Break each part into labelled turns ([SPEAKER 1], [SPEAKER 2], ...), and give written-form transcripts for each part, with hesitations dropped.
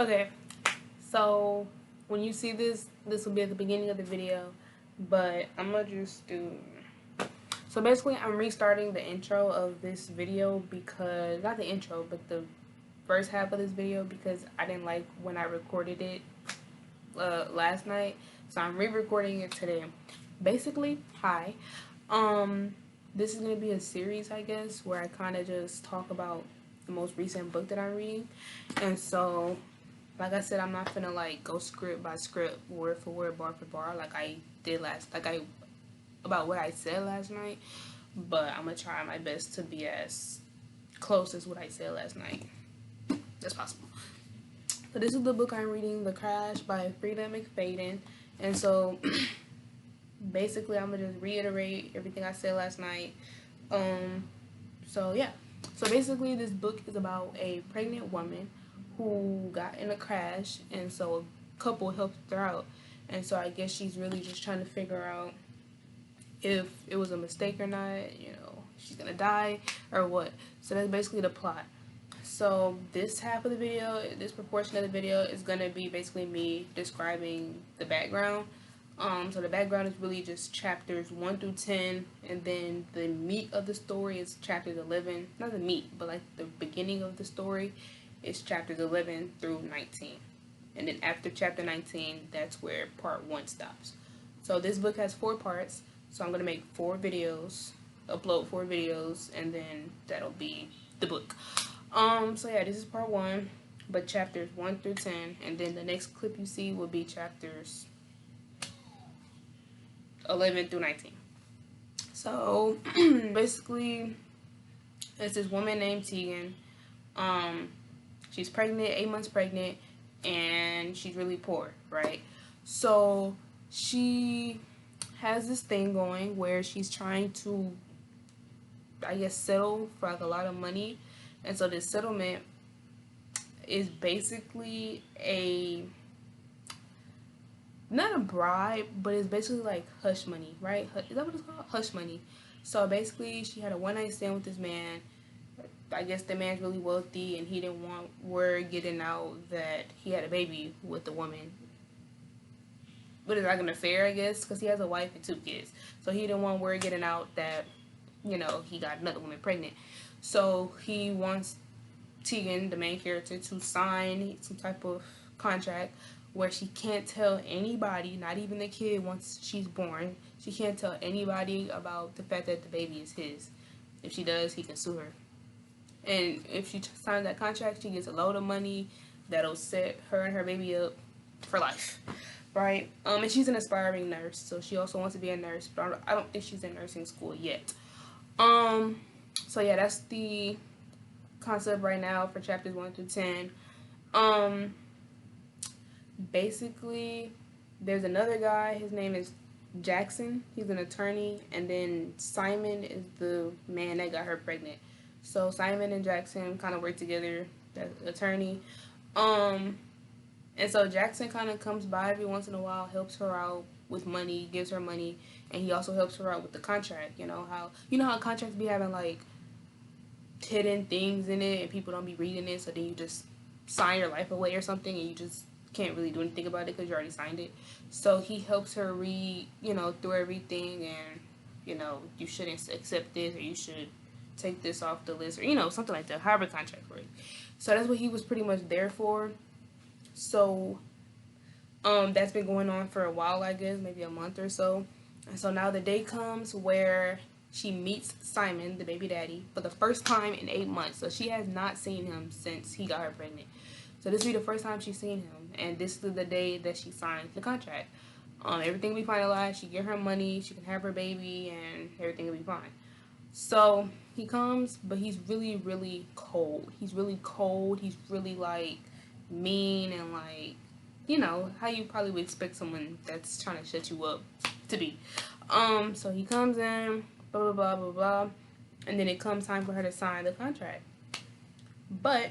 [SPEAKER 1] Okay, so when you see this will be at the beginning of the video, but I'm gonna just do. So basically, I'm restarting the intro of this video because, not the intro, but the first half of this video, because I didn't like when I recorded it last night. So I'm re-recording it today. Basically, hi. This is gonna be a series, I guess, where I kind of just talk about the most recent book that I'm reading, and so, like I said, I'm not gonna like go script by script, word for word, bar for bar, like I did about what I said last night. But I'm gonna try my best to be as close as what I said last night as possible. So this is the book I'm reading, The Crash by Freida McFadden. And so basically I'm gonna just reiterate everything I said last night. So yeah. So basically this book is about a pregnant woman who got in a crash, and so a couple helped her out. And so I guess she's really just trying to figure out if it was a mistake or not, she's gonna die or what. So that's basically the plot. So this half of the video, this proportion of the video is gonna be basically me describing the background. So the background is really just chapters 1 through 10, and then the meat of the story is chapters 11. Not the meat, but like the beginning of the story is chapters 11 through 19. And then after chapter 19, that's where part 1 stops. So this book has 4 parts. So I'm gonna make 4 videos, upload 4 videos, and then that'll be the book. So yeah, this is part 1, but chapters 1 through 10, and then the next clip you see will be chapters 11 through 19. So basically, it's this woman named Tegan. She's pregnant, 8 months pregnant, and she's really poor, right? So she has this thing going where she's trying to, I guess, settle for like a lot of money. And so this settlement is basically not a bribe, but it's basically like hush money, right? Is that what it's called? Hush money. So basically she had a one-night stand with this man. I guess the man's really wealthy, and he didn't want word getting out that he had a baby with the woman. But it's like an affair, I guess, because he has a wife and 2 kids. So he didn't want word getting out that, he got another woman pregnant. So he wants Tegan, the main character, to sign some type of contract where she can't tell anybody, not even the kid once she's born. She can't tell anybody about the fact that the baby is his. If she does, he can sue her. And if she signs that contract, she gets a load of money that'll set her and her baby up for life, right? And she's an aspiring nurse, so she also wants to be a nurse, but I don't think she's in nursing school yet. So yeah, that's the concept right now for chapters 1 through 10. Basically, there's another guy. His name is Jackson. He's an attorney, and then Simon is the man that got her pregnant. So Simon and Jackson kind of work together, that attorney. And so Jackson kind of comes by every once in a while, helps her out with money, gives her money, and he also helps her out with the contract. You know how contracts be having like hidden things in it, and people don't be reading it, so then you just sign your life away or something, and you just can't really do anything about it because you already signed it. So he helps her read, through everything, and you shouldn't accept this, or you should take this off the list, or something like that, however contract works. So that's what he was pretty much there for. So that's been going on for a while, I guess, maybe a month or so. And so now the day comes where she meets Simon, the baby daddy, for the first time in 8 months. So she has not seen him since he got her pregnant. So this will be the first time she's seen him, and this is the day that she signs the contract. Everything will be finalized. She get her money, she can have her baby, and everything will be fine. So he comes, but he's really, really cold. He's really cold. He's really like mean, and like, how you probably would expect someone that's trying to shut you up to be. So he comes in, blah, blah, blah, blah, blah, and then it comes time for her to sign the contract. But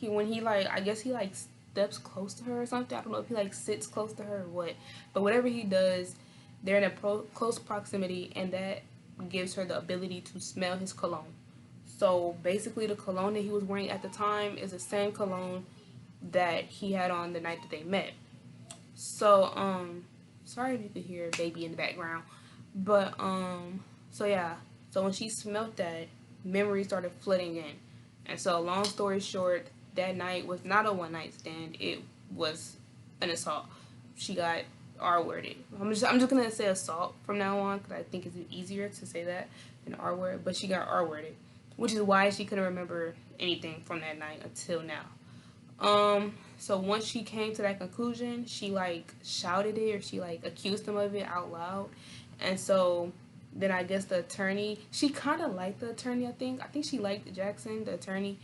[SPEAKER 1] I guess he like steps close to her or something. I don't know if he like sits close to her or what. But whatever he does, they're in a close proximity, and that gives her the ability to smell his cologne. So basically the cologne that he was wearing at the time is the same cologne that he had on the night that they met. So, sorry if you could hear a baby in the background. But, so yeah. So when she smelt that, memories started flooding in. And so, long story short, that night was not a one night stand. It was an assault. She got R-worded. I'm just gonna say assault from now on because I think it's easier to say that than R-word. But she got R-worded, which is why she couldn't remember anything from that night until now. So once she came to that conclusion, she like shouted it, or she like accused him of it out loud. And so then I guess the attorney, she kind of liked the attorney, I think she liked Jackson, the attorney.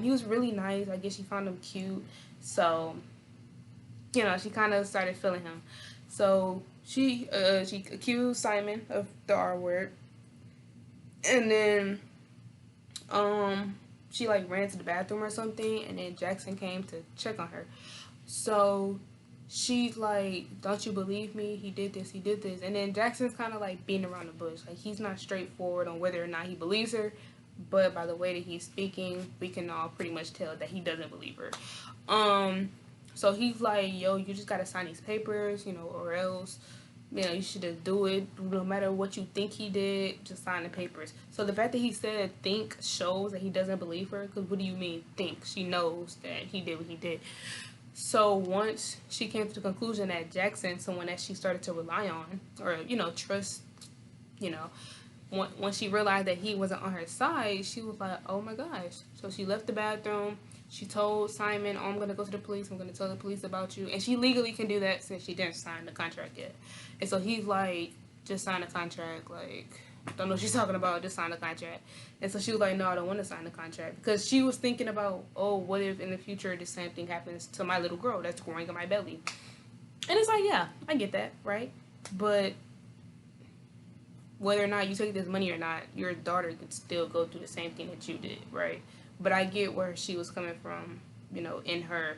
[SPEAKER 1] He was really nice. I guess she found him cute. So, she kind of started feeling him. So she accused Simon of the R word. And then she like ran to the bathroom or something, and then Jackson came to check on her. So she's like, "Don't you believe me? He did this, he did this." And then Jackson's kind of like beating around the bush. Like, he's not straightforward on whether or not he believes her, but by the way that he's speaking, we can all pretty much tell that he doesn't believe her. So he's like, "Yo, you just gotta sign these papers, or else, you should just do it. No matter what you think he did, just sign the papers." So the fact that he said think shows that he doesn't believe her. Because what do you mean think? She knows that he did what he did. So once she came to the conclusion that Jackson, someone that she started to rely on, or, trust, once she realized that he wasn't on her side, she was like, oh my gosh. So she left the bathroom. She told Simon, "Oh, I'm going to go to the police. I'm going to tell the police about you." And she legally can do that since she didn't sign the contract yet. And so he's like, "Just sign the contract. Like, don't know what she's talking about. Just sign the contract." And so she was like, "No, I don't want to sign the contract." Because she was thinking about, oh, what if in the future the same thing happens to my little girl that's growing in my belly? And it's like, yeah, I get that, right? But whether or not you take this money or not, your daughter could still go through the same thing that you did, right? But I get where she was coming from, in her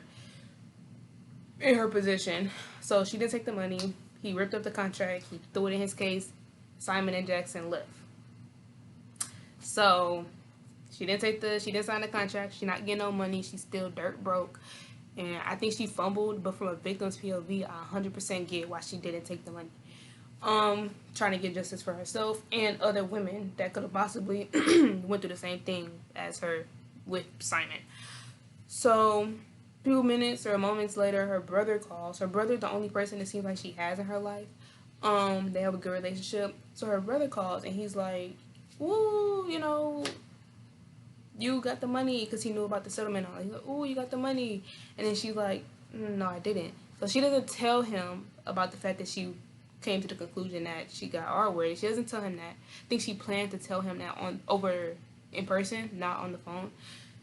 [SPEAKER 1] position. So she didn't take the money. He ripped up the contract. He threw it in his case. Simon and Jackson left. So she didn't sign the contract. She not getting no money. She's still dirt broke. And I think she fumbled, but from a victim's POV, I 100% get why she didn't take the money. Trying to get justice for herself and other women that could have possibly went through the same thing as her with Simon. So, a few minutes or moments later, her brother calls. Her brother's the only person it seems like she has in her life. They have a good relationship. So her brother calls and he's like, "Ooh, you got the money," because he knew about the settlement. He's like, "Ooh, you got the money," and then she's like, "No, I didn't." So she doesn't tell him about the fact that she came to the conclusion that she got R-worded. She doesn't tell him that. I think she planned to tell him that over in person, not on the phone.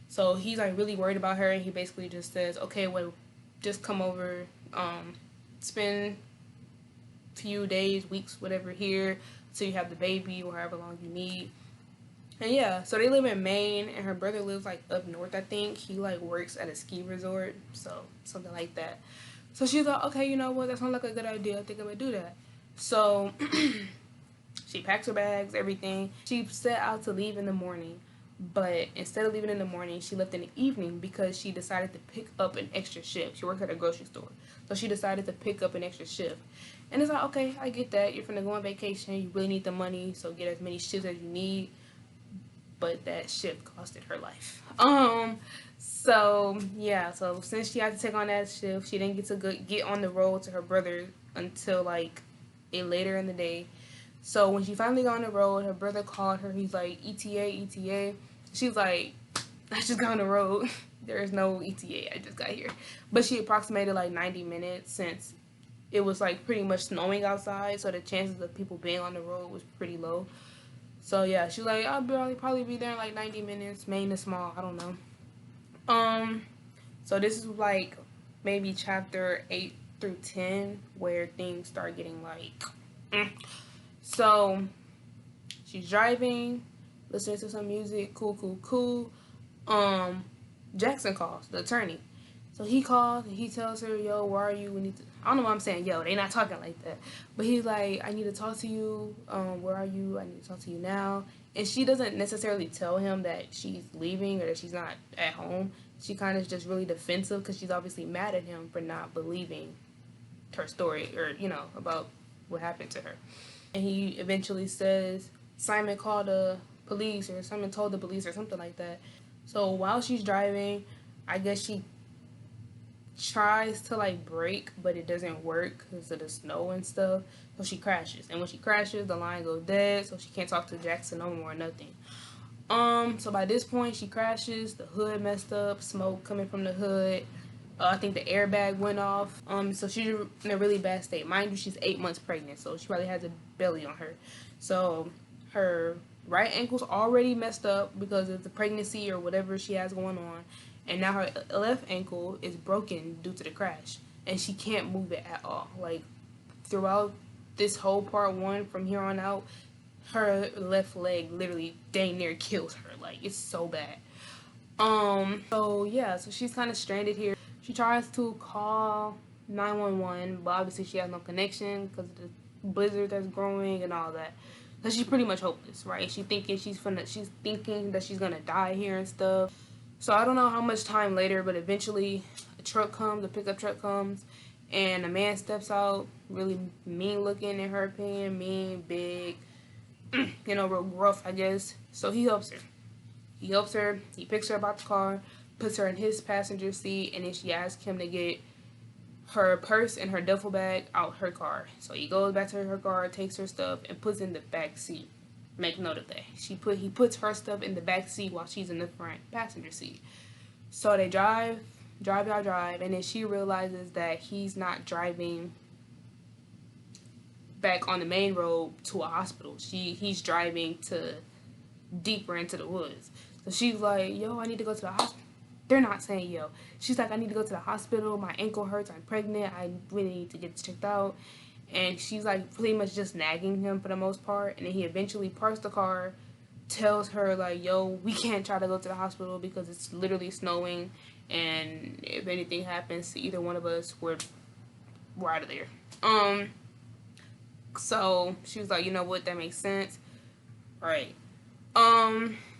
[SPEAKER 1] So he's like really worried about her, and he basically just says, "Okay, well, just come over, spend a few days, weeks, whatever here, till you have the baby, or however long you need." And yeah, so they live in Maine, and her brother lives like up north, I think. He like works at a ski resort, so something like that. So she's like, "Okay, you know what? That sounds like a good idea. I think I'm gonna do that." So she packs her bags, everything. She set out to leave in the morning, but instead of leaving in the morning, she left in the evening because she decided to pick up an extra shift. She works at a grocery store, so she decided to pick up an extra shift. And it's like, okay, I get that. You're finna go on vacation. You really need the money, so get as many shifts as you need. But that shift costed her life. So yeah, so since she had to take on that shift, she didn't get to get on the road to her brother until like later in the day. So when she finally got on the road, her brother called her. He's like, "ETA, ETA." She's like, "I just got on the road. There is no ETA. I just got here." But she approximated like 90 minutes since it was like pretty much snowing outside, so the chances of people being on the road was pretty low. So yeah, she's like, "I'll probably be there in like 90 minutes. Maine is small. I don't know." So this is like maybe chapter 8 through 10 where things start getting like, So she's driving, listening to some music, cool. Jackson calls, the attorney. So he calls and he tells her, "Yo, where are you? We need to." I don't know why I'm saying yo. They not talking like that, but he's like, "I need to talk to you. Where are you? I need to talk to you now." And she doesn't necessarily tell him that she's leaving or that she's not at home. She kind of is just really defensive because she's obviously mad at him for not believing her story, or, you know, about what happened to her. And he eventually says Simon called the police, or Simon told the police, or something like that. So while she's driving, I guess she tries to like brake, but it doesn't work because of the snow and stuff. So she crashes, and when she crashes, the line goes dead, so she can't talk to Jackson no more or nothing. So by this point, she crashes. The hood messed up, smoke coming from the hood. I think the airbag went off. So she's in a really bad state. Mind you, she's 8 months pregnant, so she probably has a belly on her. So her right ankle's already messed up because of the pregnancy or whatever she has going on. And now her left ankle is broken due to the crash. And she can't move it at all. Like, throughout this whole part one, from here on out, her left leg literally dang near kills her. Like, it's so bad. So yeah, so she's kind of stranded here. She tries to call 911, but obviously she has no connection because of the blizzard that's growing and all that. So she's pretty much hopeless, right? She's thinking that she's gonna die here and stuff. So I don't know how much time later, but eventually a pickup truck comes, and a man steps out, really mean looking in her opinion, mean, big, you know, real rough, I guess. So he helps her. He picks her up out the car, puts her in his passenger seat, and then she asks him to get her purse and her duffel bag out her car. So he goes back to her car, takes her stuff, and puts it in the back seat. Make note of that. He puts her stuff in the back seat while she's in the front passenger seat. So they drive, and then she realizes that he's not driving back on the main road to a hospital. He's driving to deeper into the woods. So she's like, yo, I need to go to the hospital. They're not saying yo. She's like, I need to go to the hospital. My ankle hurts. I'm pregnant. I really need to get this checked out. And she's like pretty much just nagging him for the most part. And then he eventually parks the car, tells her like, yo, we can't try to go to the hospital because it's literally snowing. And if anything happens to either one of us, we're out of there. So she was like, you know what, that makes sense. All right.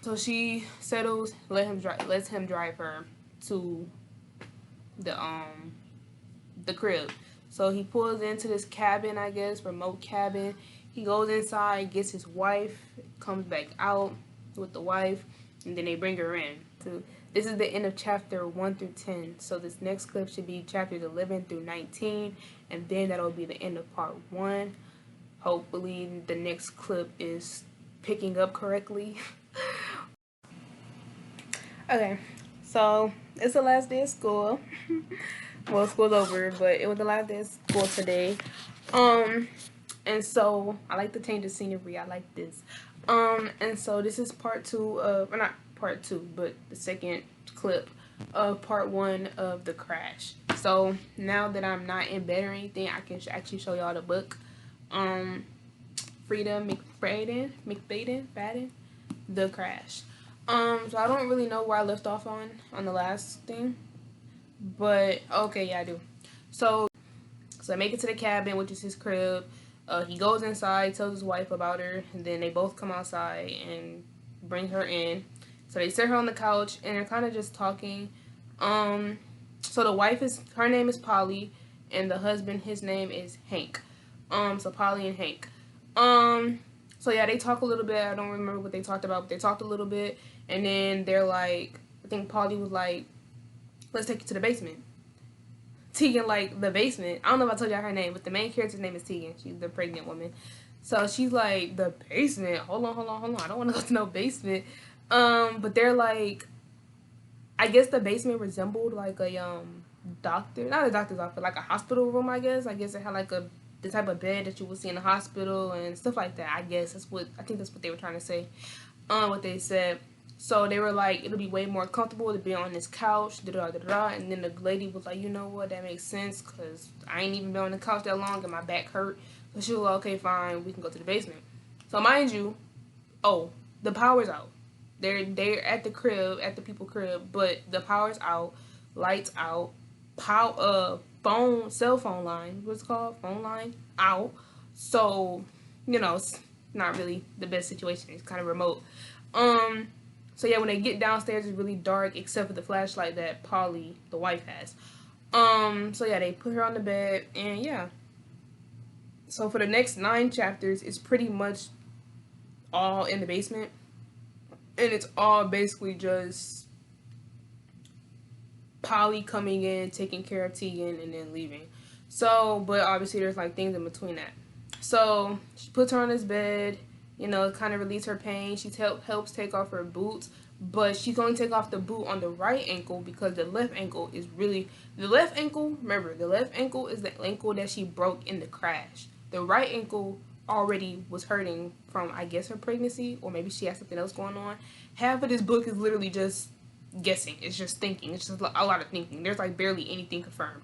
[SPEAKER 1] So she settles, lets him drive her to the crib. So he pulls into this cabin, I guess, remote cabin. He goes inside, gets his wife, comes back out with the wife, and then they bring her in. So this is the end of chapter 1 through 10. So this next clip should be chapters 11 through 19, and then that'll be the end of part 1. Hopefully the next clip is picking up correctly. Okay, so it's the last day of school. Well, school's over, but it was the last day of school today. And so I like to change the scenery. I like this. And so this is part 2 of, or not part 2, but the second clip of part 1 of the crash. So now that I'm not in bed or anything, I can actually show y'all the book. Freida McFadden, The Crash. So I don't really know where I left off on the last thing, but okay, yeah, I do. So I make it to the cabin, which is his crib. He goes inside, tells his wife about her, and then they both come outside and bring her in. So they sit her on the couch, and they're kind of just talking. So the wife her name is Polly, and the husband, his name is Hank. So Polly and Hank. So yeah, they talk a little bit. I don't remember what they talked about, but they talked a little bit. And then they're like, I think Polly was like, let's take you to the basement. Tegan, like, the basement. I don't know if I told y'all her name, but the main character's name is Tegan. She's the pregnant woman. So she's like, the basement? Hold on. I don't want to go to no basement. But they're like, I guess the basement resembled like a, doctor, not a doctor's office, like a hospital room, I guess. I guess it had like the type of bed that you would see in the hospital and stuff like that. I think that's what they were trying to say. What they said. So they were like, it'll be way more comfortable to be on this couch, and then the lady was like, you know what, that makes sense, because I ain't even been on the couch that long and my back hurt. So she was like, okay, fine, we can go to the basement. So mind you, the power's out. They're at the crib, at the people's crib, but the power's out, lights out, cell phone line, what's it called? Phone line out. So, you know, not really the best situation. It's kind of remote. So yeah, when they get downstairs, it's really dark except for the flashlight that Polly, the wife, has. So yeah, they put her on the bed, and yeah. So for the next 9 chapters, it's pretty much all in the basement, and it's all basically just Polly coming in, taking care of Tegan, and then leaving. So, but obviously there's like things in between that. So she puts her on this bed, you know, kind of relieves her pain. She helps take off her boots, but she's going to take off the boot on the right ankle because the left ankle is really, the left ankle, remember, the left ankle is the ankle that she broke in the crash. The right ankle already was hurting from, I guess, her pregnancy, or maybe she has something else going on. Half of this book is literally just guessing. It's just thinking. It's just a lot of thinking. There's like barely anything confirmed.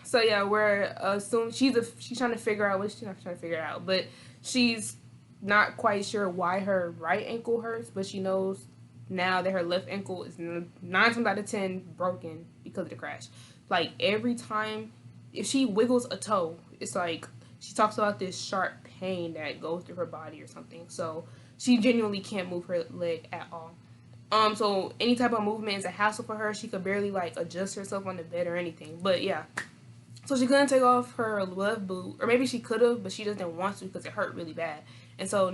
[SPEAKER 1] So yeah, we're assuming she's trying to figure out what she's not trying to figure out, but she's not quite sure why her right ankle hurts, but she knows now that her left ankle is 9 times out of 10 broken because of the crash. Like every time, if she wiggles a toe, it's like she talks about this sharp pain that goes through her body or something. So she genuinely can't move her leg at all. So any type of movement is a hassle for her. She could barely like adjust herself on the bed or anything. But yeah. So she couldn't take off her left boot, or maybe she could have, but she doesn't want to because it hurt really bad. And so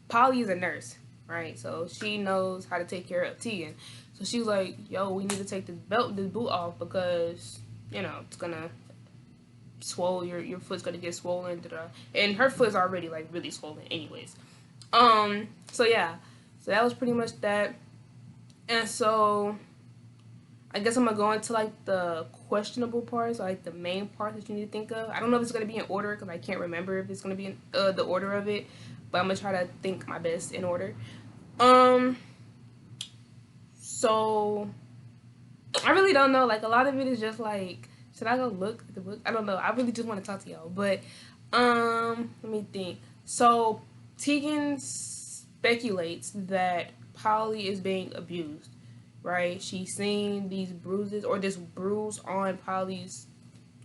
[SPEAKER 1] Polly is a nurse, right? So she knows how to take care of Tegan. So she was like, yo, we need to take this boot off because, you know, it's gonna swell, your foot's gonna get swollen, and her foot's already like really swollen anyways. So yeah. So that was pretty much that. And so I guess I'm going to go into like the questionable parts, like the main part that you need to think of. I don't know if it's going to be in order because I can't remember if it's going to be in the order of it. But I'm going to try to think my best in order. So I really don't know. Like a lot of it is just like, should I go look at the book? I don't know. I really just want to talk to y'all. But let me think. So Tegan speculates that Polly is being abused, right? She's seen these bruises, or this bruise on Polly's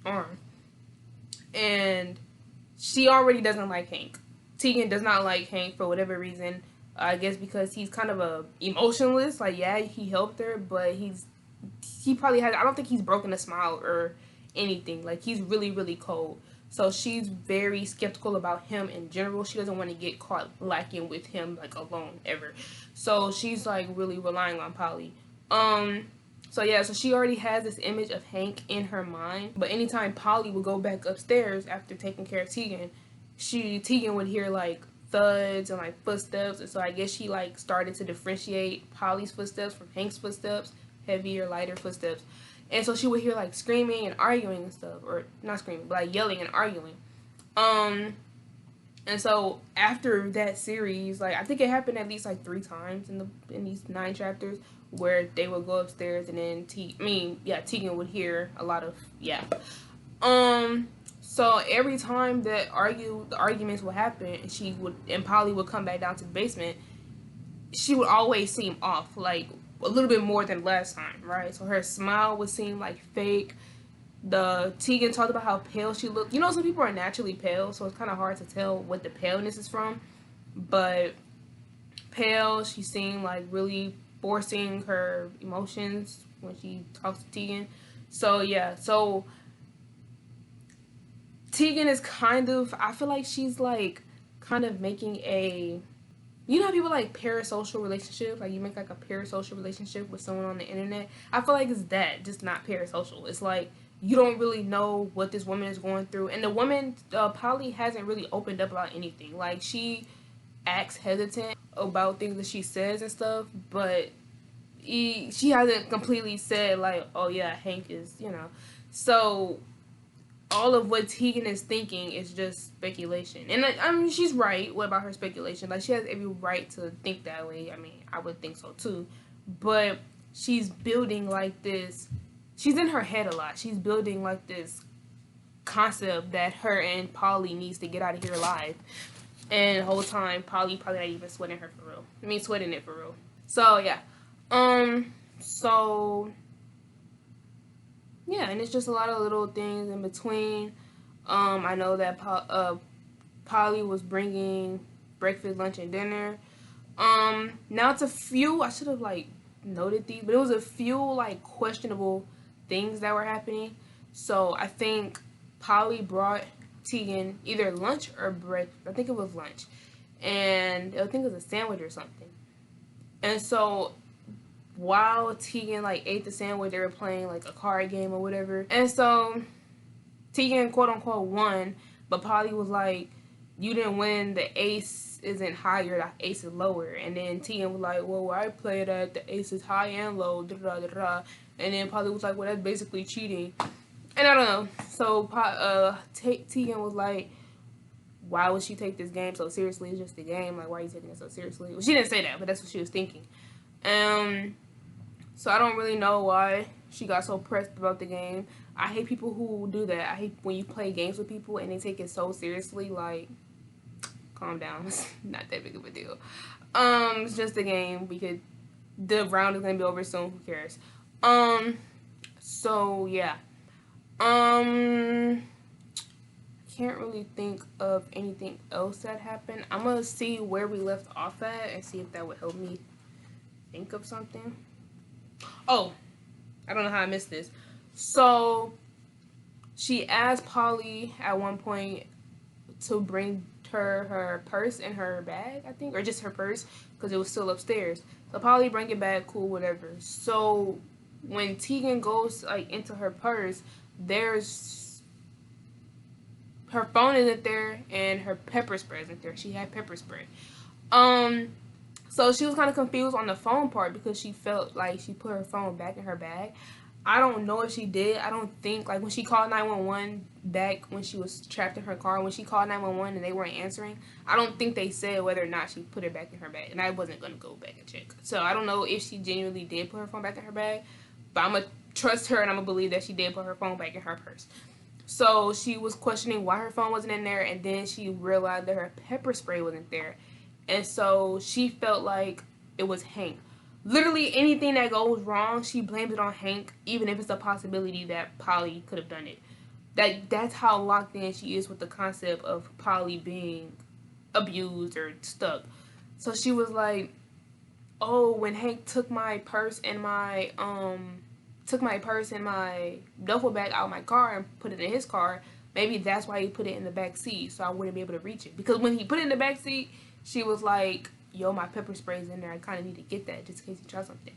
[SPEAKER 1] arm, and she already doesn't like Hank. Tegan does not like Hank for whatever reason. I guess because he's kind of a emotionless. Like, yeah, he helped her, but he probably has, I don't think he's broken a smile or anything. Like, he's really, really cold. So she's very skeptical about him in general. She doesn't want to get caught lacking with him, like, alone, ever. So she's, like, really relying on Polly. So yeah, so she already has this image of Hank in her mind. But anytime Polly would go back upstairs after taking care of Tegan, Tegan would hear, like, thuds and, like, footsteps. And so I guess she, like, started to differentiate Polly's footsteps from Hank's footsteps, heavier, lighter footsteps. And so she would hear, like, screaming and arguing and stuff. Or, not screaming, but, like, yelling and arguing. And so, after that series, like, I think it happened at least, like, 3 times in these 9 chapters, where they would go upstairs and then, Tegan would hear a lot of, So, every time that the arguments would happen, and Polly would come back down to the basement, she would always seem off, like, a little bit more than last time, right? So her smile would seem like fake. Tegan talked about how pale she looked. You know, some people are naturally pale, so it's kind of hard to tell what the paleness is from. But pale, she seemed like really forcing her emotions when she talks to Tegan. So yeah, so Tegan is kind of, I feel like she's like kind of making a, you know how people like parasocial relationships? Like you make like a parasocial relationship with someone on the internet? I feel like it's that, just not parasocial. It's like you don't really know what this woman is going through. And the woman, Polly, hasn't really opened up about anything. Like she acts hesitant about things that she says and stuff, but she hasn't completely said like, oh yeah, Hank is, you know. So all of what Tegan is thinking is just speculation. And I mean, she's right about her speculation. Like, she has every right to think that way. I mean, I would think so too. But she's building like this, she's in her head a lot. She's building like this concept that her and Polly needs to get out of here alive. And the whole time, Polly probably not even sweating her for real. I mean, sweating it for real. So, yeah. Yeah, and it's just a lot of little things in between. I know that Polly was bringing breakfast, lunch, and dinner. Now it's a few, I should have like noted these, but it was a few like questionable things that were happening. So I think Polly brought Tegan either lunch or breakfast. I think it was lunch, and I think it was a sandwich or something. And so while Tegan like ate the sandwich, they were playing like a card game or whatever. And so Tegan quote unquote won, but Polly was like, "You didn't win. The ace isn't higher. The ace is lower." And then Tegan was like, "Well, where I play it at, the ace is high and low." Da da da da. And then Polly was like, "Well, that's basically cheating." And I don't know. So Tegan was like, "Why would she take this game so seriously? It's just a game. Like, why are you taking it so seriously?" Well, she didn't say that, but that's what she was thinking. So I don't really know why she got so pressed about the game. I hate people who do that. I hate when you play games with people and they take it so seriously. Like, calm down. It's not that big of a deal. It's just a game. The round is gonna be over soon. Who cares? So yeah. Can't really think of anything else that happened. I'm gonna see where we left off at and see if that would help me think of something. Oh, I don't know how I missed this. So she asked Polly at one point to bring her purse and her bag, I think, or just her purse, because it was still upstairs. So Polly bring it back, cool, whatever. So when Tegan goes like into her purse, there's her phone isn't there and her pepper spray isn't there. She had pepper spray. So she was kind of confused on the phone part because she felt like she put her phone back in her bag. I don't know if she did. I don't think, like, when she called 911 back when she was trapped in her car, when she called 911 and they weren't answering, I don't think they said whether or not she put it back in her bag. And I wasn't going to go back and check. So I don't know if she genuinely did put her phone back in her bag, but I'm going to trust her and I'm going to believe that she did put her phone back in her purse. So she was questioning why her phone wasn't in there, and then she realized that her pepper spray wasn't there. And so she felt like it was Hank. Literally anything that goes wrong, she blames it on Hank, even if it's a possibility that Polly could have done it. That's how locked in she is with the concept of Polly being abused or stuck. So she was like, "Oh, when Hank took my purse and my duffel bag out of my car and put it in his car, maybe that's why he put it in the back seat, so I wouldn't be able to reach it." Because when he put it in the back seat, she was like, "Yo, my pepper spray's in there. I kind of need to get that just in case he tries something."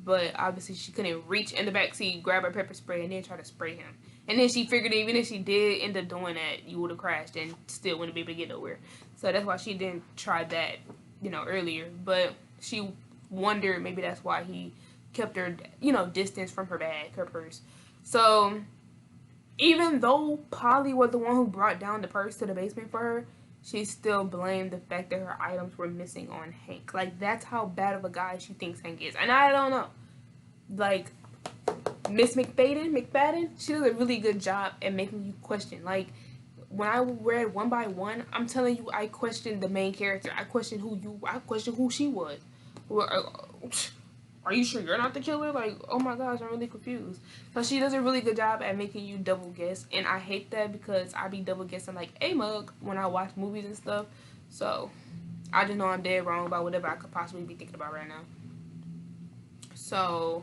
[SPEAKER 1] But obviously she couldn't reach in the back seat, grab her pepper spray, and then try to spray him. And then she figured even if she did end up doing that, you would have crashed and still wouldn't be able to get nowhere. So that's why she didn't try that, earlier. But she wondered maybe that's why he kept her, distance from her bag, her purse. So even though Polly was the one who brought down the purse to the basement for her, she still blamed the fact that her items were missing on Hank. Like, that's how bad of a guy she thinks Hank is. And I don't know. Like, Miss McFadden, she does a really good job at making you question. Like, when I read One by One, I'm telling you, I questioned the main character. I questioned who she was. Are you sure you're not the killer? Like, oh my gosh, I'm really confused. So she does a really good job at making you double guess. And I hate that because I be double guessing like a mug when I watch movies and stuff. So I just know I'm dead wrong about whatever I could possibly be thinking about right now. So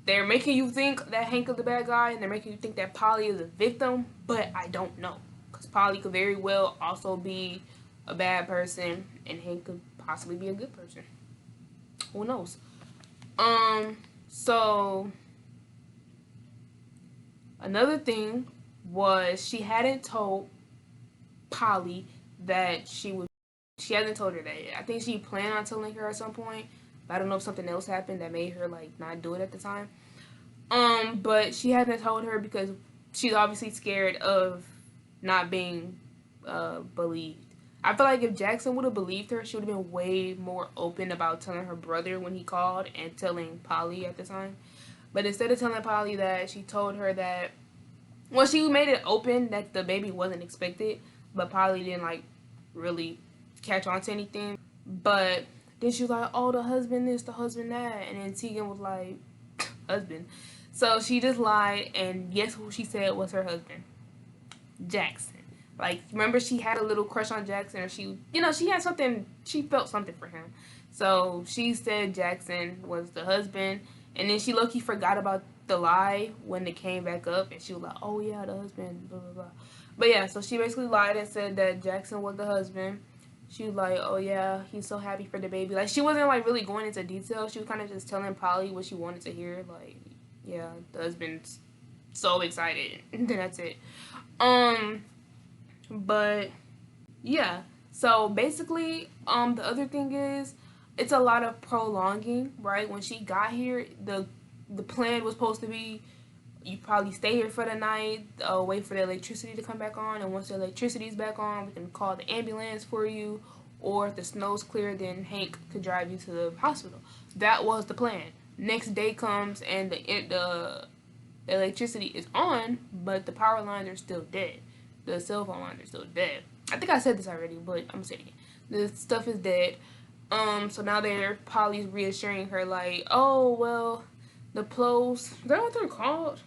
[SPEAKER 1] they're making you think that Hank is the bad guy, and they're making you think that Polly is a victim, but I don't know. Because Polly could very well also be a bad person, and Hank could possibly be a good person. Who knows? So another thing was she hadn't told Polly that she hasn't told her that yet. I think she planned on telling her at some point, but I don't know if something else happened that made her like not do it at the time. But she hasn't told her because she's obviously scared of not being believed. I feel like if Jackson would have believed her, she would have been way more open about telling her brother when he called and telling Polly at the time. But instead of telling Polly that, she told her that, well, she made it open that the baby wasn't expected, but Polly didn't like really catch on to anything. But then she was like, "Oh, the husband this, the husband that," and then Tegan was like, "Husband." So she just lied, and guess who she said was her husband? Jackson. Like, remember she had a little crush on Jackson, or she, you know, she had something, she felt something for him. So she said Jackson was the husband, and then she low-key forgot about the lie when it came back up, and she was like, oh yeah, the husband, blah, blah, blah. But yeah, so she basically lied and said that Jackson was the husband. She was like, oh yeah, he's so happy for the baby. Like, she wasn't, like, really going into detail. She was kind of just telling Polly what she wanted to hear. Like, yeah, the husband's so excited. And then that's it. But yeah. So basically, the other thing is, it's a lot of prolonging, right? When she got here, the plan was supposed to be, you probably stay here for the night, wait for the electricity to come back on, and once the electricity's back on, we can call the ambulance for you, or if the snow's clear, then Hank could drive you to the hospital. That was the plan. Next day comes, and the electricity is on, but the power lines are still dead. The cell phone lines are still dead. I think I said this already, but I'm gonna say it again. The stuff is dead. So now Polly's reassuring her, like, oh, well, the plows, is that what they're called?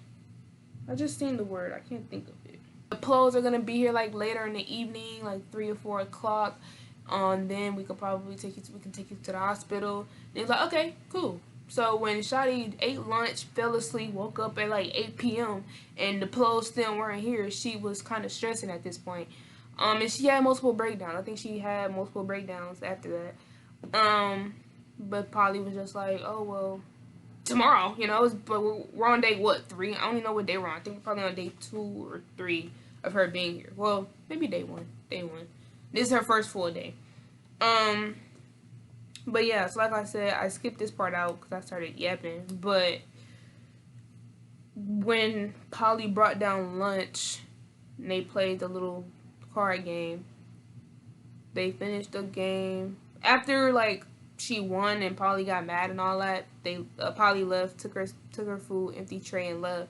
[SPEAKER 1] I just seen the word. I can't think of it. The plows are gonna be here like later in the evening, like 3 or 4 o'clock. Then we could probably take you to the hospital. And he's like, okay, cool. So when Shotty ate lunch, fell asleep, woke up at like 8 p.m. and the plows still weren't here, she was kind of stressing at this point. And she had multiple breakdowns. I think she had multiple breakdowns after that. But Polly was just like, oh, well, tomorrow, you know, but we're on day, what, 3? I don't even know what day we're on. I think we're probably on day 2 or 3 of her being here. Well, maybe day 1. This is her first full day. But yeah, so like I said, I skipped this part out because I started yapping. But when Polly brought down lunch and they played the little card game, they finished the game. After, like, she won and Polly got mad and all that, Polly left, took her food, empty tray, and left.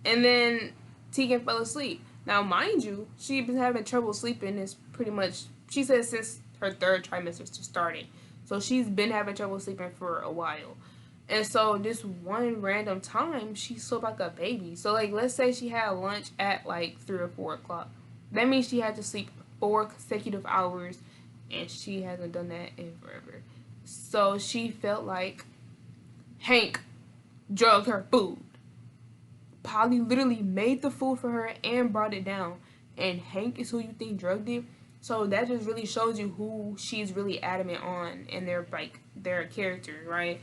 [SPEAKER 1] And then Tegan fell asleep. Now, mind you, she'd been having trouble sleeping. It's pretty much, she said, since her 3rd trimester started. So she's been having trouble sleeping for a while. And so this one random time, she slept like a baby. So, like, let's say she had lunch at like 3 or 4 o'clock. That means she had to sleep 4 consecutive hours, and she hasn't done that in forever. So she felt like Hank drugged her food. Polly literally made the food for her and brought it down. And Hank is who you think drugged it. So that just really shows you who she's really adamant on in their character, right?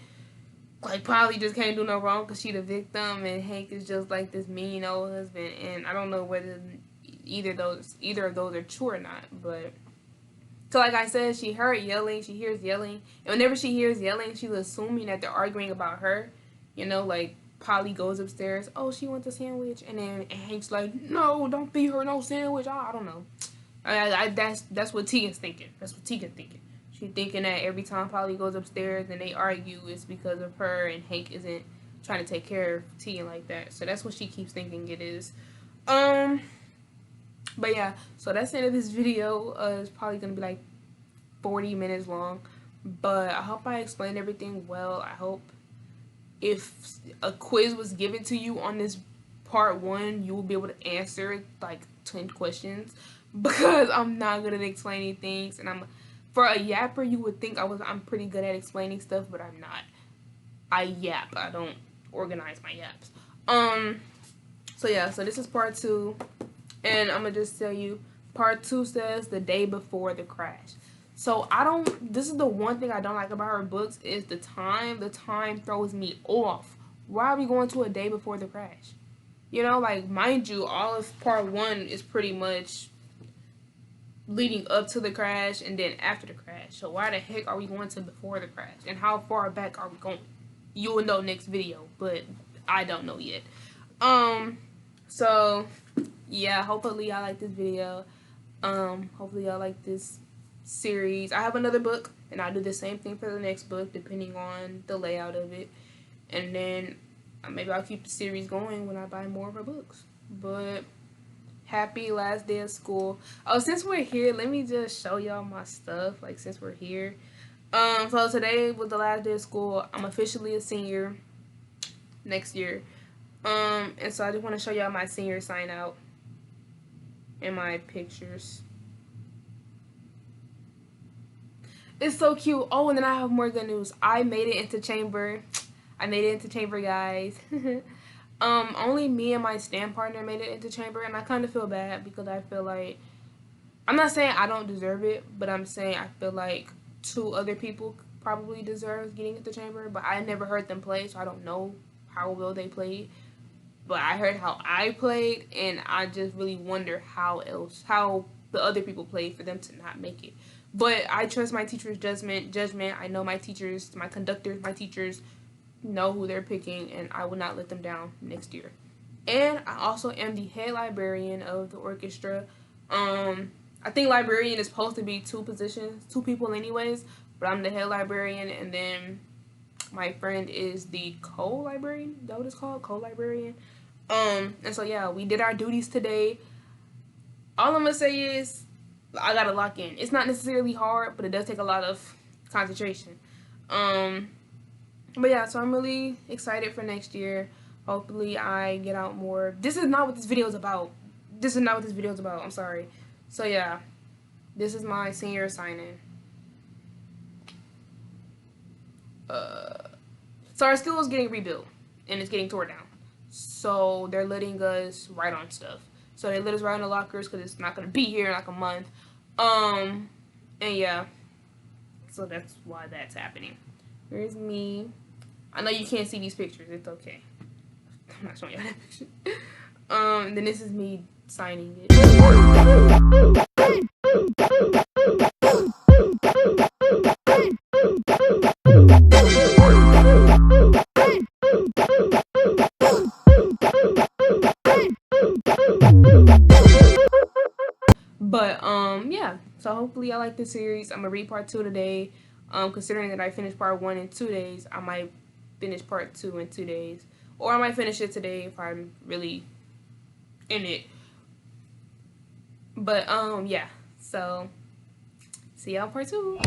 [SPEAKER 1] Like, Polly just can't do no wrong because she the victim, and Hank is just like this mean old husband. And I don't know whether either of those are true or not, but so like I said, she hears yelling, and whenever she hears yelling, she's assuming that they're arguing about her. You know, like, Polly goes upstairs, oh, she wants a sandwich, and then Hank's like, no, don't feed her no sandwich. I don't know. That's what Tegan's thinking. She's thinking that every time Polly goes upstairs and they argue, it's because of her, and Hank isn't trying to take care of Tegan like that. So that's what she keeps thinking it is. But yeah, so that's the end of this video. It's probably gonna be like 40 minutes long, but I hope I explained everything well. I hope if a quiz was given to you on this part 1, you will be able to answer like 10 questions, because I'm not good at explaining things, and for a yapper, you would think I'm pretty good at explaining stuff, but I'm not. I yap. I don't organize my yaps. So yeah, so this is part 2, and I'm gonna just tell you, part 2 says the day before the crash. So this is the one thing I don't like about her books, is the time. The time throws me off. Why are we going to a day before the crash? You know, like, mind you, all of part 1 is pretty much leading up to the crash and then after the crash. So why the heck are we going to before the crash? And how far back are we going? You will know next video, but I don't know yet. So yeah, hopefully y'all like this video. Hopefully y'all like this series. I have another book, and I'll do the same thing for the next book depending on the layout of it. And then maybe I'll keep the series going when I buy more of her books. But happy last day of school. Oh, since we're here, let me just show y'all my stuff, like, since we're here. So today was the last day of school. I'm officially a senior next year. And so I just want to show y'all my senior sign out. in my pictures. It's so cute. Oh, and then I have more good news. I made it into chamber. I made it into chamber, guys. Only me and my stand partner made it into chamber, and I kind of feel bad because I feel like, I'm not saying I don't deserve it, but I'm saying I feel like 2 other people probably deserve getting into chamber, but I never heard them play, so I don't know how well they played. But I heard how I played, and I just really wonder how the other people played for them to not make it. But I trust my teacher's judgment. I know my teachers, my conductors, my teachers know who they're picking, and I will not let them down next year. And I also am the head librarian of the orchestra. I think librarian is supposed to be 2 positions, 2 people anyways, but I'm the head librarian, and then my friend is the co-librarian. Is that what it's called? Co-librarian. And so yeah, we did our duties today. All I'm gonna say is I gotta lock in. It's not necessarily hard, but it does take a lot of concentration. But yeah, so I'm really excited for next year. Hopefully I get out more. This is not what this video is about. I'm sorry. So yeah, this is my senior sign-in. So our school is getting rebuilt and it's getting torn down. So they're letting us write on stuff. So they let us write on the lockers because it's not gonna be here in like a month. And yeah, so that's why that's happening. Here's me. I know you can't see these pictures. It's okay. I'm not showing y'all that picture. Then this is me signing it. But yeah, so hopefully I like this series. I'm gonna read part 2 today. Considering that I finished part 1 in 2 days, I might finish part 2 in 2 days, or I might finish it today if I'm really in it. But yeah, so see y'all part 2.